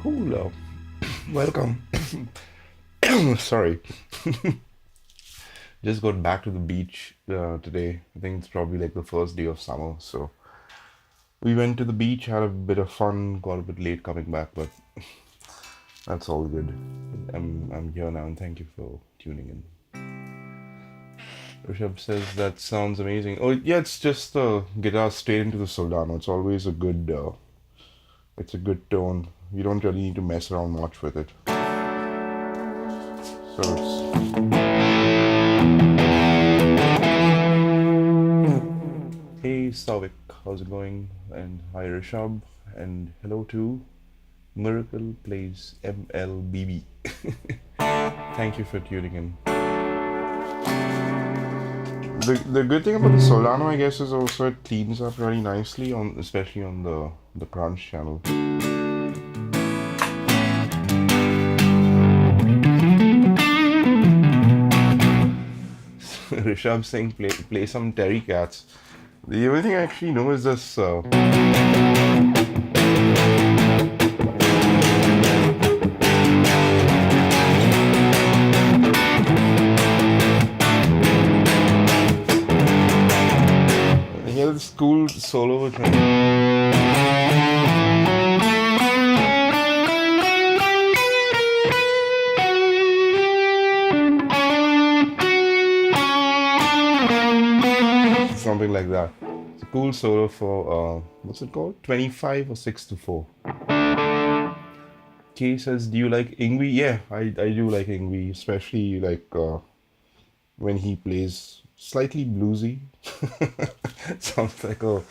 Cool. Welcome. Sorry. Just got back to the beach today. I think it's probably like the first day of summer. So we went to the beach, had a bit of fun, got a bit late coming back, but that's all good. I'm here now, and thank you for tuning in. Rishabh says that sounds amazing. Oh yeah, it's just the guitar straight into the Soldano. It's always a good. It's a good tone. You don't really need to mess around much with it. So it's. Hey Savik, how's it going? And hi Rishabh, and hello to Miracle Plays MLBB. Thank you for tuning in. The good thing about the Solano, I guess, is also it cleans up very nicely on, especially on the crunch channel. Rishabh saying play some Terry Cats. The only thing I actually know is this. Yeah, this cool solo which something like that. It's a cool solo for what's it called? 25 or 6 to 4. Kay says, do you like Ingvi? Yeah, I do like Ingvi, especially like when he plays slightly bluesy. Sounds like an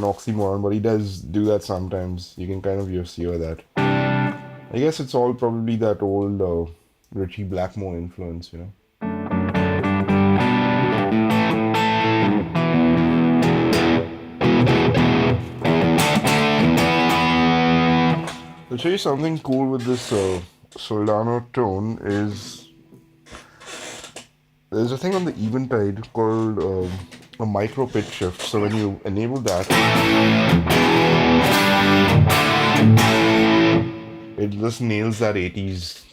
oxymoron, but he does do that sometimes. You can kind of just hear that. I guess it's all probably that old Richie Blackmore influence, you know. I'll show you something cool with this Soldano tone is there's a thing on the Eventide called a micro pitch shift. So when you enable that, it just nails that 80s.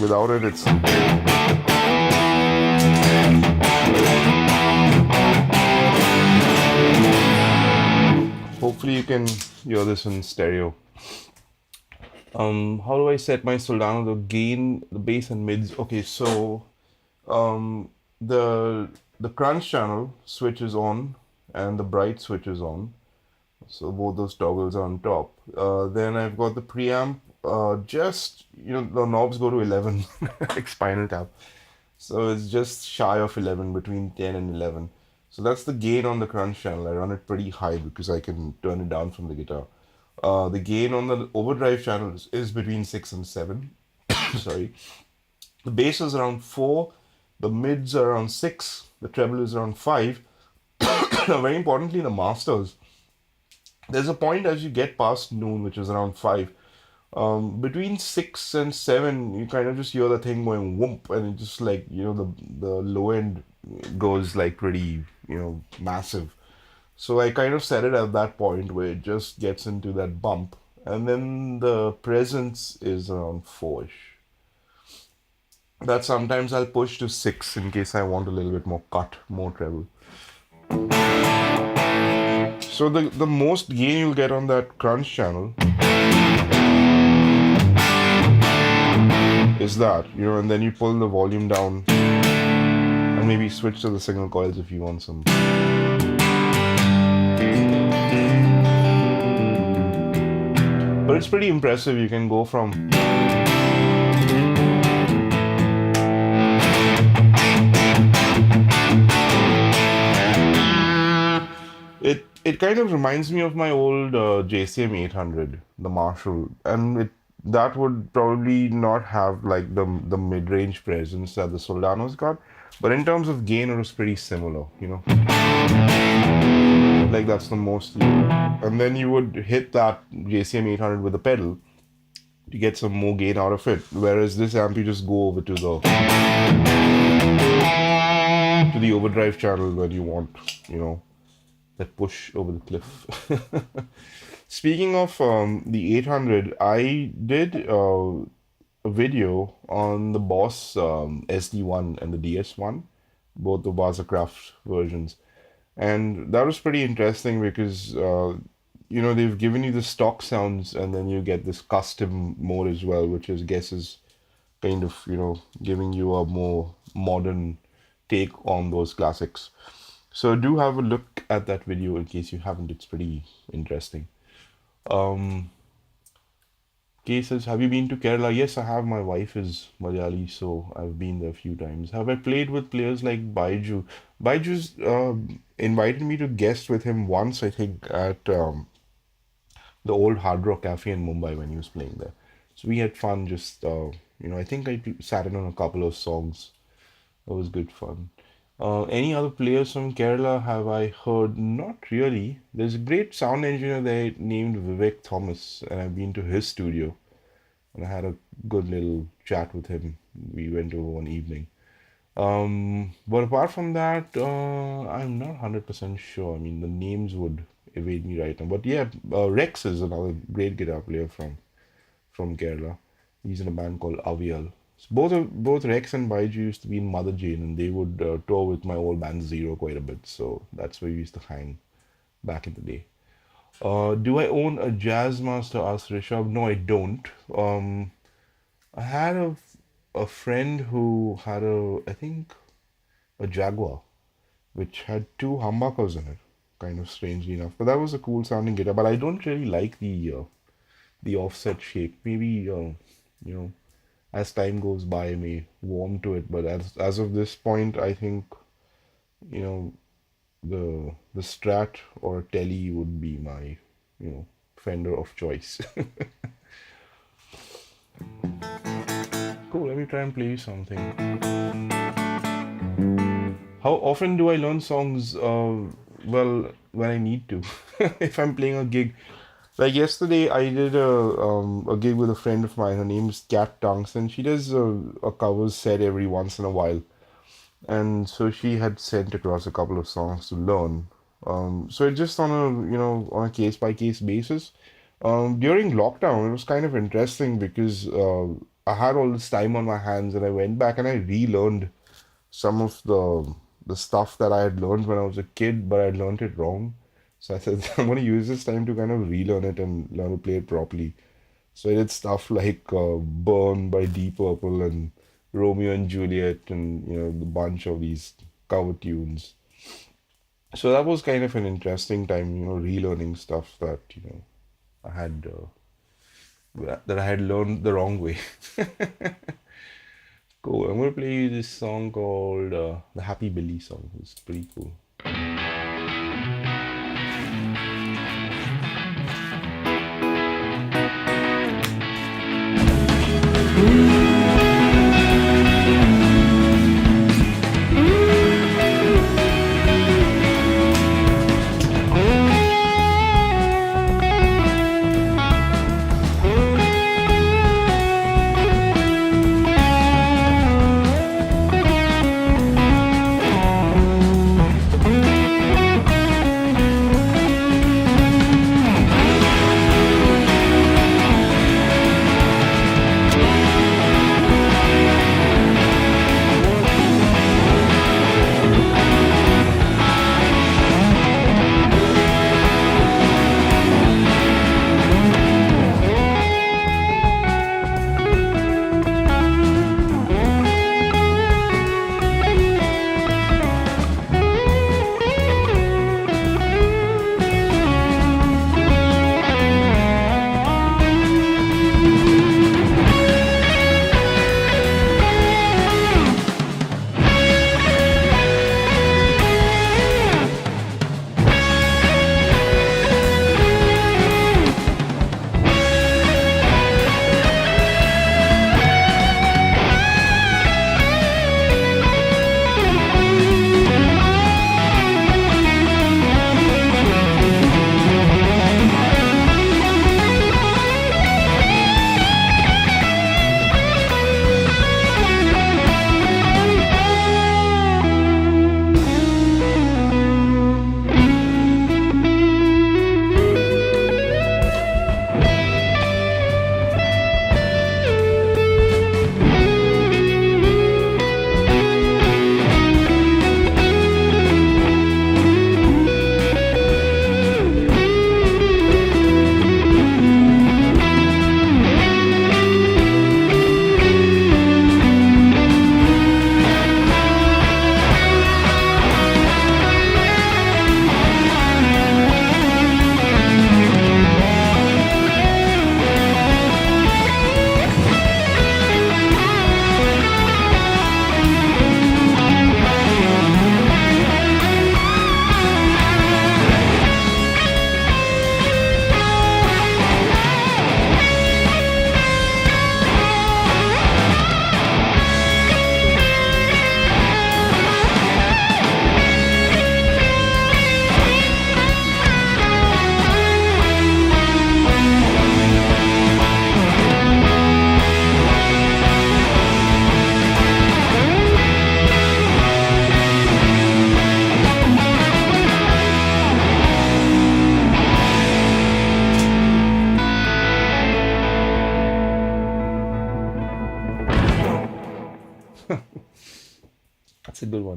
Without it, it's hopefully you can hear this in stereo. How do I set my Soldano? The gain, the bass and mids. Okay, so the crunch channel switch is on and the bright switch is on. So both those toggles are on top. Then I've got the preamp. Just the knobs go to 11, like Spinal Tap. So it's just shy of 11, between 10 and 11. So that's the gain on the crunch channel. I run it pretty high because I can turn it down from the guitar. The gain on the overdrive channel is between 6 and 7. Sorry. The bass is around 4. The mids are around 6. The treble is around 5. Very importantly, the masters. There's a point as you get past noon, which is around 5. Between 6 and 7, you kind of just hear the thing going whoomp, and it just like, the low end goes like pretty, massive. So I kind of set it at that point where it just gets into that bump, and then the presence is around 4-ish. That sometimes I'll push to 6 in case I want a little bit more cut, more treble. So the most gain you'll get on that crunch channel is that, and then you pull the volume down and maybe switch to the signal coils if you want some. But it's pretty impressive. You can go from it kind of reminds me of my old JCM 800, the Marshall, and that would probably not have like the mid-range presence that the Soldano's got, but in terms of gain, it was pretty similar, Like that's the most, and then you would hit that JCM 800 with a pedal to get some more gain out of it. Whereas this amp, you just go over to the overdrive channel when you want, you know, that push over the cliff. Speaking of the 800, I did a video on the Boss SD1 and the DS1, both the Vazacraft versions. And that was pretty interesting because, you know, they've given you the stock sounds and then you get this custom mode as well, which is, guess is kind of, you know, giving you a more modern take on those classics. So do have a look at that video in case you haven't. It's pretty interesting. Um, Kay says, have you been to Kerala? Yes, I have. My wife is Malayali, so I've been there a few times. Have I played with players like Baiju? Baiju's invited me to guest with him once, I think, at the old Hard Rock Cafe in Mumbai when he was playing there. So we had fun just, you know, I think I sat in on a couple of songs. It was good fun. Any other players from Kerala have I heard? Not really. There's a great sound engineer there named Vivek Thomas, and I've been to his studio and I had a good little chat with him. We went over one evening. But apart from that, I'm not 100% sure. I mean, the names would evade me right now. But yeah, Rex is another great guitar player from Kerala. He's in a band called Avial. So both Rex and Baiju used to be in Mother Jane, and they would tour with my old band Zero quite a bit. So that's where we used to hang back in the day. Do I own a Jazzmaster? Asked Rishabh. No, I don't. I had a friend who had I think a Jaguar, which had two humbuckers in it, kind of strangely enough. But that was a cool sounding guitar. But I don't really like the offset shape. Maybe you know, as time goes by, I may warm to it. But as of this point, I think, you know, the Strat or Tele would be my, you know, Fender of choice. Cool. Let me try and play you something. How often do I learn songs? Well, when I need to. If I'm playing a gig. Like yesterday, I did a gig with a friend of mine. Her name is Kat Tunks, and she does a covers set every once in a while. And so she had sent across a couple of songs to learn. So it just on a, you know, on a case by case basis. During lockdown, it was kind of interesting because I had all this time on my hands, and I went back and I relearned some of the stuff that I had learned when I was a kid, but I learned it wrong. So I said, I'm going to use this time to kind of relearn it and learn to play it properly. So I did stuff like Burn by Deep Purple and Romeo and Juliet and, you know, the bunch of these cover tunes. So that was kind of an interesting time, you know, relearning stuff that, you know, I had that I had learned the wrong way. Cool. I'm going to play you this song called the Happy Billy song. It's pretty cool.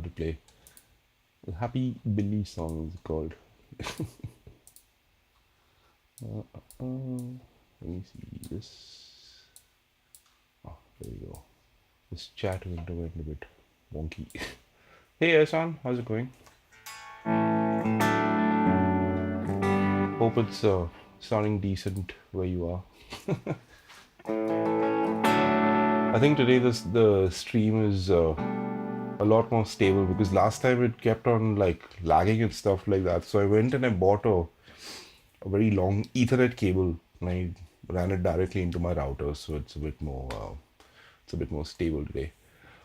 to play. The Happy Billy song is called. Let me see this. Oh, there you go. This chat window went a bit wonky. Hey Ehsan, how's it going? Hope it's sounding decent where you are. I think today the stream is a lot more stable because last time it kept on like lagging and stuff like that. So I went and I bought a very long Ethernet cable and I ran it directly into my router, so it's a bit more stable today.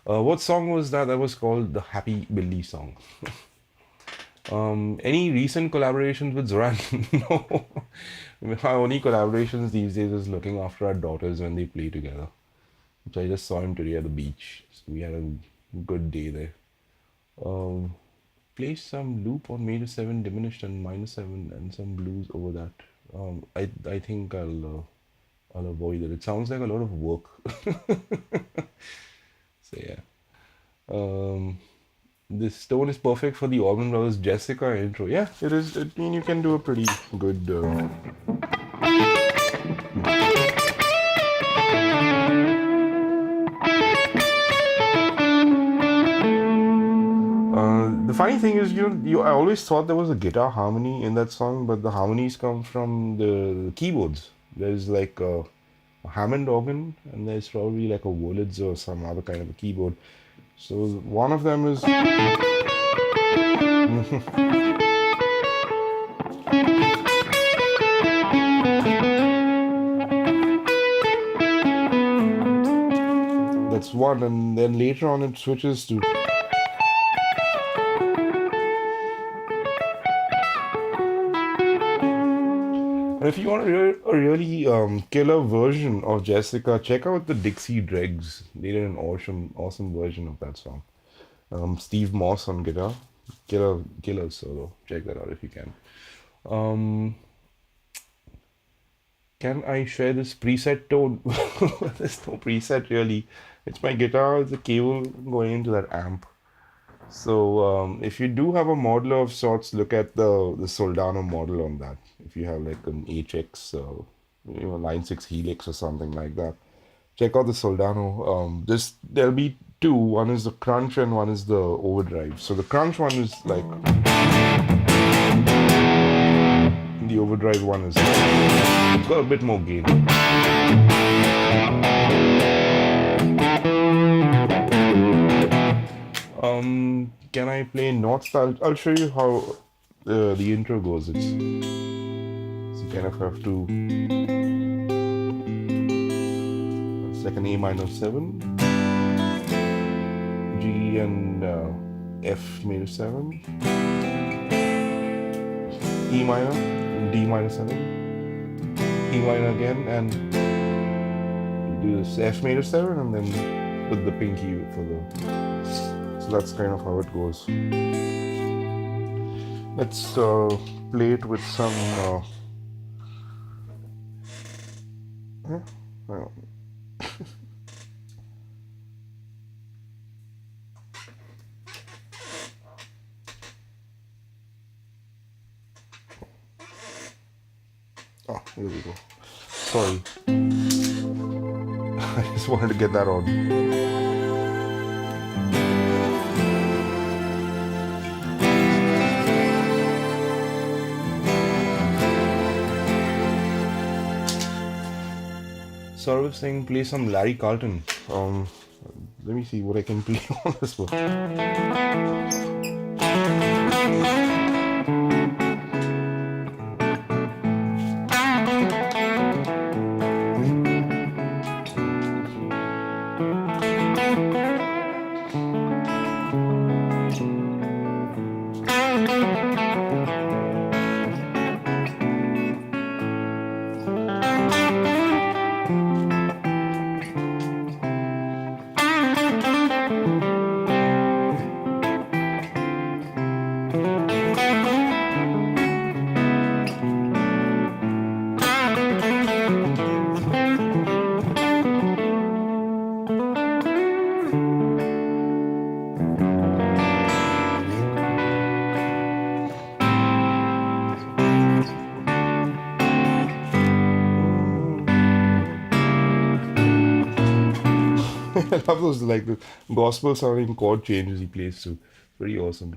What song was that? That was called the Happy Billy song. Any recent collaborations with Zoran? No. Our only collaborations these days is looking after our daughters when they play together. Which I just saw him today at the beach. So we had a good day there. Play some loop on major 7 diminished and minor 7 and some blues over that. I think I'll avoid it. It sounds like a lot of work. So yeah. This tone is perfect for the Allman Brothers Jessica intro. Yeah, it is. I mean, you can do a pretty good. The funny thing is, I always thought there was a guitar harmony in that song, but the harmonies come from the keyboards. There's like a Hammond organ, and there's probably like a Wurlitz or some other kind of a keyboard. So one of them is. That's one, and then later on it switches to. And if you want a really killer version of Jessica, check out the Dixie Dregs. They did an awesome version of that song. Steve Moss on guitar, killer solo. Check that out if you can. Can I share this preset tone? There's no preset really. It's my guitar, it's a cable going into that amp. So if you do have a modeler of sorts, look at the Soldano model on that. If you have like an HX, Line 6 Helix or something like that, check out the Soldano. There'll be two. One is the crunch and one is the overdrive. So the crunch one is like the overdrive one is it's got a bit more gain. Can I play North Star? I'll show you how the intro goes. So you kind of have to. It's like an A minor 7, G and F major 7, E minor, D minor 7, E minor again, and you do this F major 7 and then put the pinky for the. So that's kind of how it goes. Let's play it with some. Well. Oh, here we go. Sorry. I just wanted to get that on. Saurav saying play some Larry Carlton. Let me see what I can play on this one. love those like the gospel sounding chord changes he plays too. Pretty awesome.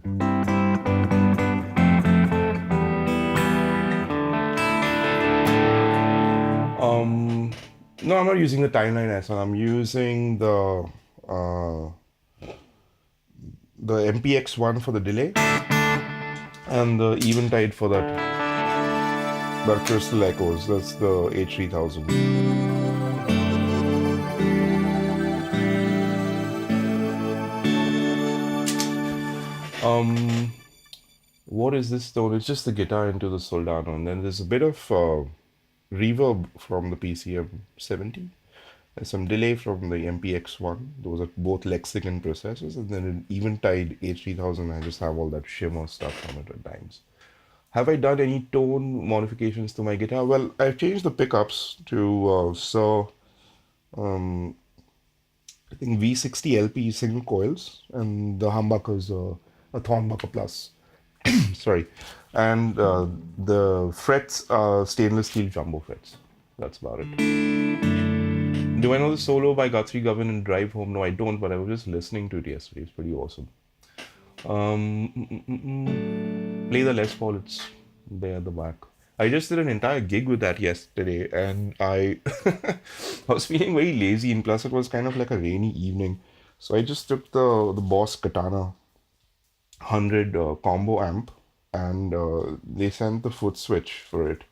Um, no, I'm not using the timeline S1. I'm using uh the MPX one for the delay and the Eventide for that crystal echoes. That's the H3000. Um, what is this tone? It's just the guitar into the Soldano, and then there's a bit of reverb from the PCM 70. There's some delay from the MPX one. Those are both Lexicon processors, and then an Eventide H3000. I just have all that shimmer stuff on it at times. Have I done any tone modifications to my guitar? Well, I've changed the pickups to um, I think V60 LP single coils, and the humbuckers a Thornbucker Plus. Sorry, and the frets are stainless steel jumbo frets. That's about it. Do I know the solo by Guthrie Govan and Drive Home? No, I don't, but I was just listening to it yesterday. It's pretty awesome. Play the Les Paul, it's there at the back. I just did an entire gig with that yesterday, and I was feeling very lazy, and plus it was kind of like a rainy evening. So I just took the Boss Katana 100 combo amp, and they sent the foot switch for it,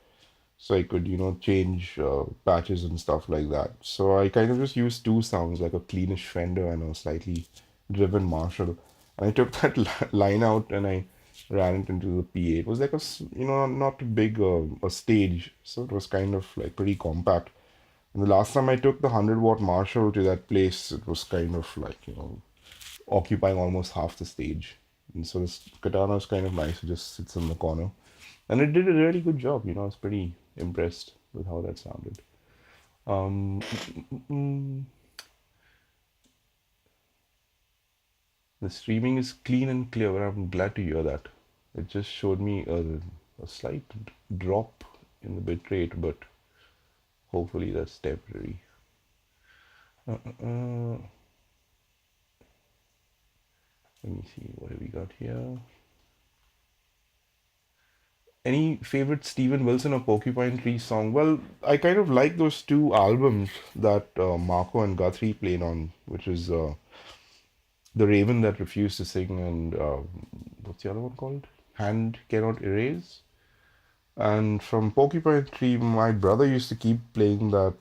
so I could, change patches and stuff like that. So I kind of just used two sounds, like a cleanish Fender and a slightly driven Marshall. And I took that line out and I ran it into the PA. It was like not a big a stage, so it was kind of like pretty compact. And the last time I took the 100-watt Marshall to that place, it was kind of like, occupying almost half the stage. And so this Katana is kind of nice. It just sits in the corner. And it did a really good job. I was pretty impressed with how that sounded. Um, the streaming is clean and clear, and I'm glad to hear that. It just showed me a slight drop in the bit rate, but hopefully that's temporary. Let me see, what have we got here? Any favorite Steven Wilson or Porcupine Tree song? Well, I kind of like those two albums that Marco and Guthrie played on, which is The Raven That Refused to Sing and what's the other one called? Hand Cannot Erase. And from Porcupine Tree, my brother used to keep playing that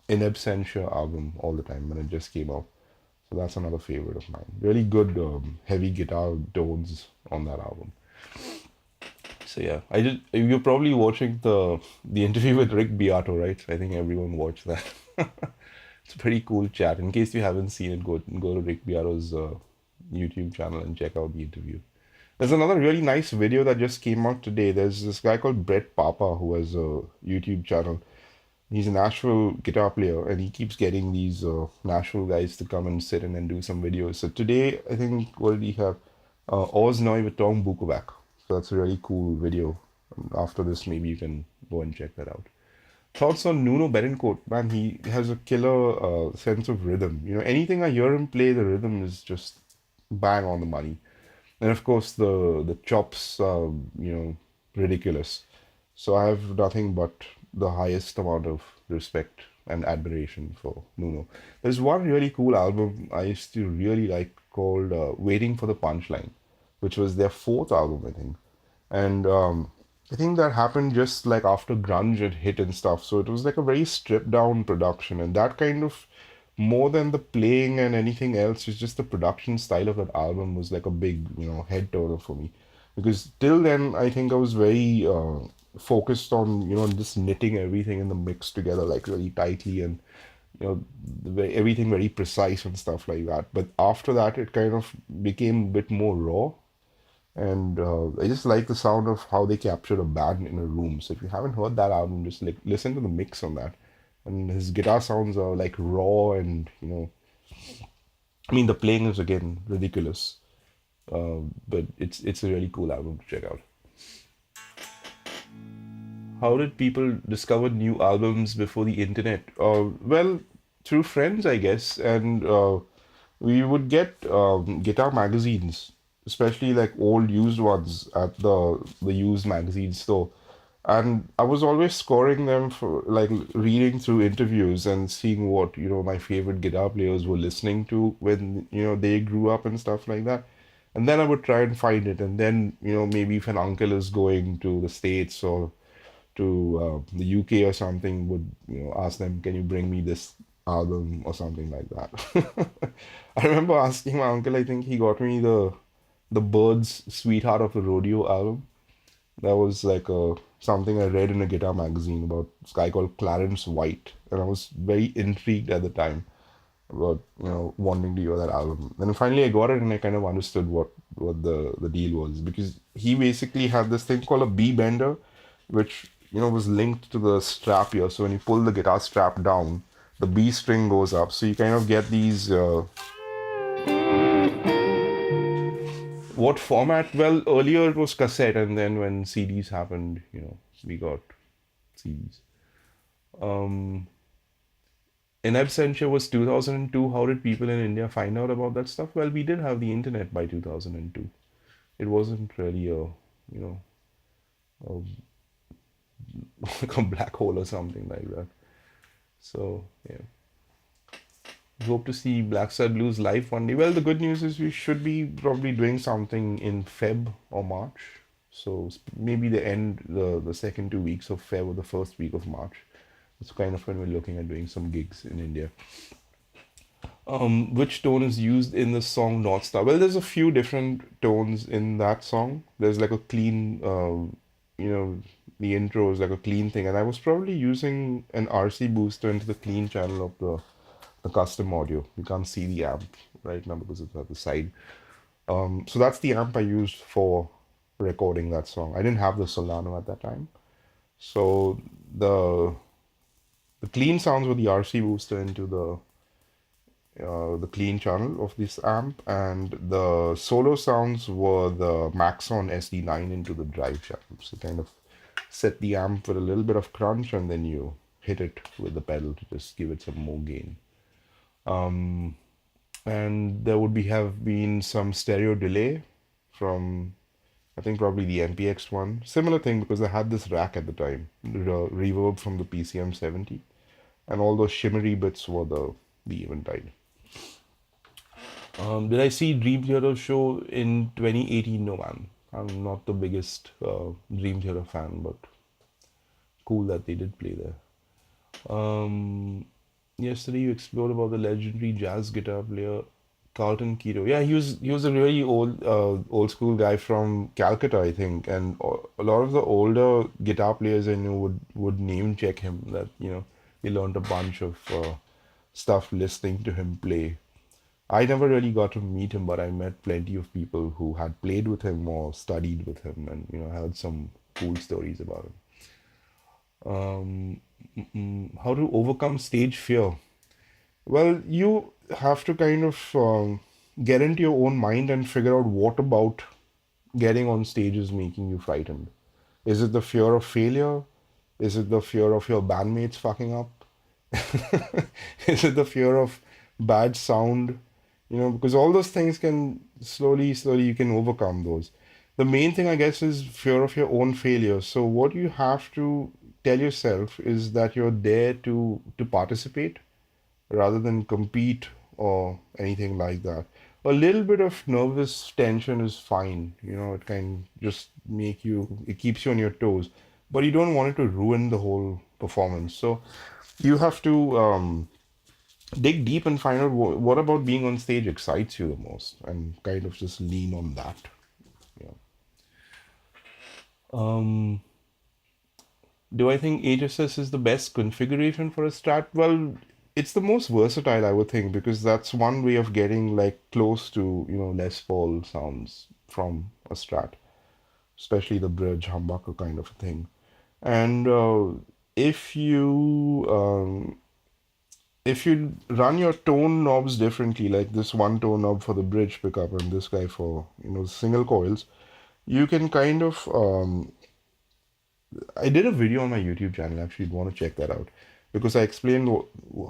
In Absentia album all the time when it just came out. So that's another favorite of mine. Really good heavy guitar tones on that album. So yeah, you're probably watching the interview with Rick Beato, right? I think everyone watched that. It's a pretty cool chat. In case you haven't seen it, go to Rick Beato's YouTube channel and check out the interview. There's another really nice video that just came out today. There's this guy called Brett Papa who has a YouTube channel. He's a Nashville guitar player, and he keeps getting these Nashville guys to come and sit in and do some videos. So today, I think, what did he have? Oz Noi with Tom Bukovac. So that's a really cool video. After this, maybe you can go and check that out. Thoughts on Nuno Betancourt? Man, he has a killer sense of rhythm. Anything I hear him play, the rhythm is just bang on the money. And of course, the chops are, ridiculous. So I have nothing but the highest amount of respect and admiration for Nuno. There's one really cool album I used to really like called Waiting for the Punchline, which was their fourth album, I think. And I think that happened just like after grunge had hit and stuff. So it was like a very stripped down production. And that kind of, more than the playing and anything else, it's just the production style of that album was like a big, head turner for me. Because till then, I think I was very focused on, just knitting everything in the mix together like really tightly and, everything very precise and stuff like that. But after that, it kind of became a bit more raw. And I just like the sound of how they captured a band in a room. So if you haven't heard that album, just like listen to the mix on that. And his guitar sounds are like raw and I mean the playing is again ridiculous. But it's a really cool album to check out. How did people discover new albums before the internet? Well, through friends, I guess, and we would get guitar magazines, especially like old used ones at the used magazine store. And I was always scoring them for like reading through interviews and seeing what, my favorite guitar players were listening to when, they grew up and stuff like that. And then I would try and find it. And then, maybe if an uncle is going to the States or to the UK or something, would ask them, "Can you bring me this album or something like that?" I remember asking my uncle. I think he got me the Birds' "Sweetheart of the Rodeo" album. That was like a something I read in a guitar magazine about this guy called Clarence White, and I was very intrigued at the time about wanting to hear that album. Then finally I got it, and I kind of understood what the deal was, because he basically had this thing called a B bender, which was linked to the strap here. So when you pull the guitar strap down, the B string goes up. So you kind of get these. What format? Well, earlier it was cassette, and then when CDs happened, we got CDs. Um, In absentia was 2002. How did people in India find out about that stuff? Well, we did have the internet by 2002. It wasn't really know, a, like a black hole or something like that. So, yeah. Hope to see Black Star Blues live one day. Well, the good news is we should be probably doing something in Feb or March. So maybe the second 2 weeks of Feb or the first week of March. It's kind of when we're looking at doing some gigs in India. Which tone is used in the song North Star? Well, there's a few different tones in that song. There's like a clean, the intro is like a clean thing, and I was probably using an RC booster into the clean channel of the custom audio. You can't see the amp right now because it's at the side. So that's the amp I used for recording that song. I didn't have the Solano at that time, so the the clean sounds were the RC booster into the clean channel of this amp, and the solo sounds were the Maxon SD9 into the drive channel. So kind of set the amp with a little bit of crunch, and then you hit it with the pedal to just give it some more gain. Um, and there would be have been some stereo delay from, I think, probably the MPX one. Similar thing, because I had this rack at the time, reverb from the PCM 70, and all those shimmery bits were the Eventide. Did I see Dream Theater show in 2018? No, man. I'm not the biggest Dream Theater fan, but cool that they did play there. Um, Yesterday you explored about the legendary jazz guitar player Carlton Keto. Yeah, he was a really old school guy from Calcutta, I think, and a lot of the older guitar players I knew would name check him. That they learned a bunch of stuff listening to him play. I never really got to meet him, but I met plenty of people who had played with him or studied with him, and had some cool stories about him. Um, how to overcome stage fear? Well, you have to kind of get into your own mind and figure out what about getting on stage is making you frightened. Is it the fear of failure? Is it the fear of your bandmates fucking up? Is it the fear of bad sound? Because all those things can slowly you can overcome those. The main thing, I guess, is fear of your own failure. So what you have to tell yourself is that you're there to participate rather than compete or anything like that. A little bit of nervous tension is fine. It can just it keeps you on your toes, but you don't want it to ruin the whole performance. So you have to dig deep and find out what about being on stage excites you the most, and kind of just lean on that. Yeah. Um, do I think HSS is the best configuration for a Strat? Well, it's the most versatile, I would think, because that's one way of getting like close to, Les Paul sounds from a Strat, especially the bridge humbucker kind of a thing. And if you if you run your tone knobs differently, like this one tone knob for the bridge pickup and this guy for single coils, you can kind of I did a video on my YouTube channel, actually, you'd want to check that out. because I explained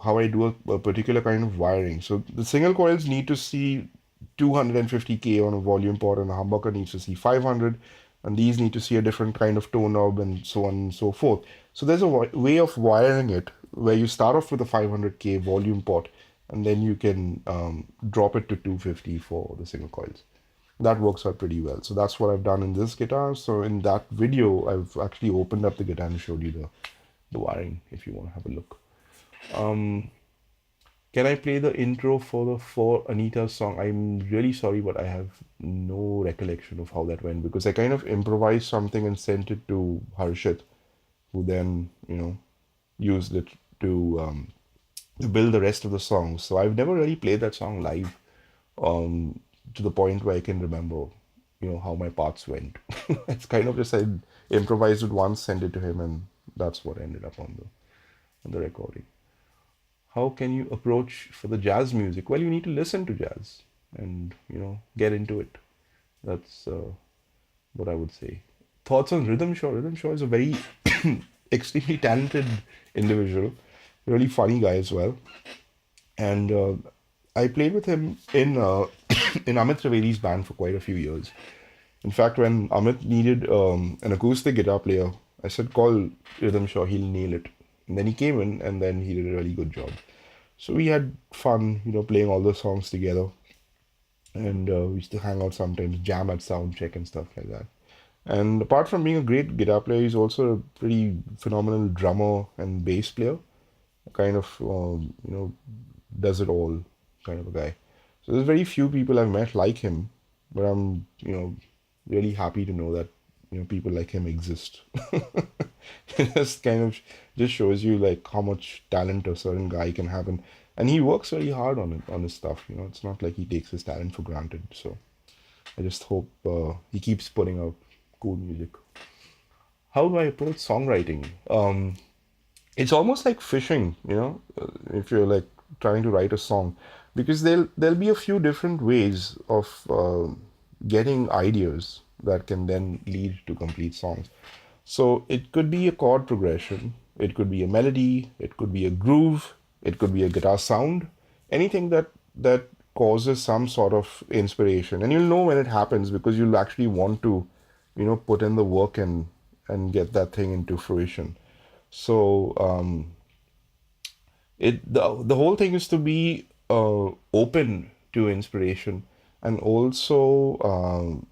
how I do a particular kind of wiring. So the single coils need to see 250K on a volume pot, and the humbucker needs to see 500, and these need to see a different kind of tone knob, and so on and so forth. So there's a way of wiring it where you start off with a 500K volume pot, and then you can drop it to 250 for the single coils. That works out pretty well. So that's what I've done in this guitar. So in that video, I've actually opened up the guitar and showed you the wiring if you want to have a look. Can I play the intro for Anita's song? I'm really sorry, but I have no recollection of how that went because I kind of improvised something and sent it to Harshit, who then, used it to build the rest of the songs. So I've never really played that song live, to the point where I can remember, how my parts went. It's kind of just I improvised it once, sent it to him, and that's what ended up on the recording. How can you approach for the jazz music? Well, you need to listen to jazz and get into it. That's what I would say. Thoughts on Rhythm Shaw? Rhythm Shaw is a very extremely talented individual, really funny guy as well. And I played with him in in Amit Trivedi's band for quite a few years. In fact, when Amit needed an acoustic guitar player, I said, call Rhythm Shaw, he'll nail it. And then he came in and then he did a really good job. So we had fun, playing all the songs together. And we used to hang out sometimes, jam at sound check and stuff like that. And apart from being a great guitar player, he's also a pretty phenomenal drummer and bass player. Kind of, does it all kind of a guy. So there's very few people I've met like him, but I'm, really happy to know that, people like him exist. It just kind of just shows you like how much talent a certain guy can have, and he works very hard on it, on his stuff. It's not like he takes his talent for granted. So I just hope he keeps putting out cool music. How do I approach songwriting? It's almost like fishing, if you're like trying to write a song, because there'll be a few different ways of getting ideas that can then lead to complete songs. So it could be a chord progression, it could be a melody, it could be a groove, it could be a guitar sound, anything that causes some sort of inspiration, and you'll know when it happens because you'll actually want to, put in the work and get that thing into fruition. So the whole thing is to be open to inspiration and also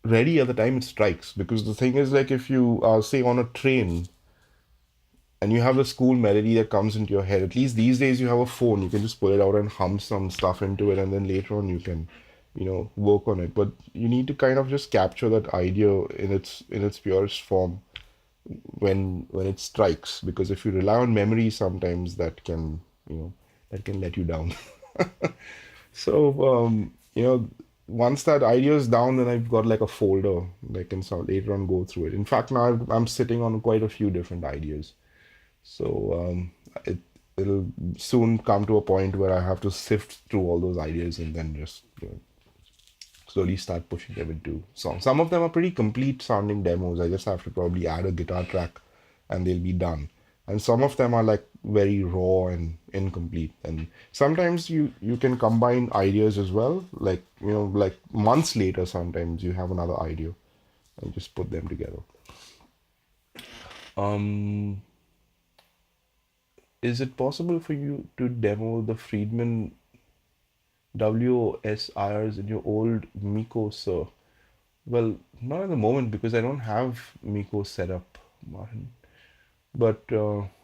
ready at the time it strikes. Because the thing is, like, if you are say on a train and you have a school melody that comes into your head, at least these days you have a phone, you can just pull it out and hum some stuff into it, and then later on you can work on it. But you need to kind of just capture that idea in its purest form when it strikes, because if you rely on memory, sometimes that can let you down. So once that idea is down, then I've got like a folder that I can sort later on go through it. In fact, now I'm sitting on quite a few different ideas. So it'll soon come to a point where I have to sift through all those ideas and then just slowly start pushing them into songs. Some of them are pretty complete sounding demos. I just have to probably add a guitar track and they'll be done. And some of them are like very raw and incomplete. And sometimes you can combine ideas as well. Like, like months later, sometimes you have another idea and just put them together. Um, is it possible for you to demo the Friedman WOSIRs in your old Miko, sir? Well, not at the moment because I don't have Miko set up, Martin. But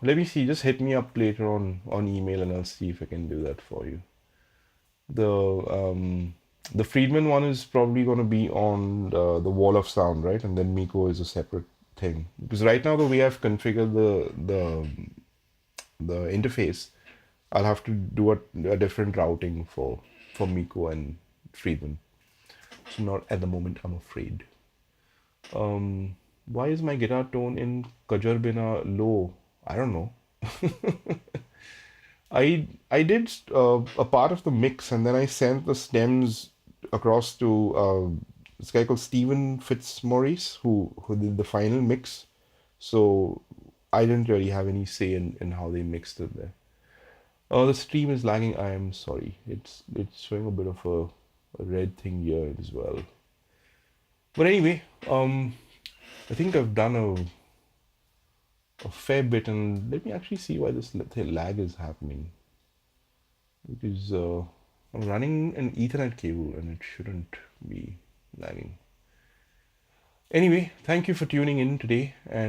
let me see. Just hit me up later on email, and I'll see if I can do that for you. The the Friedman one is probably going to be on the Wall of Sound, right? And then Miko is a separate thing. Because right now the way I've configured the interface, I'll have to do a different routing for Miko and Friedman. So not at the moment, I'm afraid. Why is my guitar tone in Kajarbina low? I don't know. I did a part of the mix, and then I sent the stems across to this guy called Stephen Fitzmaurice, who did the final mix. So I didn't really have any say in how they mixed it there. Oh, the stream is lagging. I am sorry. It's showing a bit of a red thing here as well. But anyway, I think I've done a fair bit, and let me actually see why this lag is happening. Because I'm running an Ethernet cable and it shouldn't be lagging. Anyway, thank you for tuning in today, and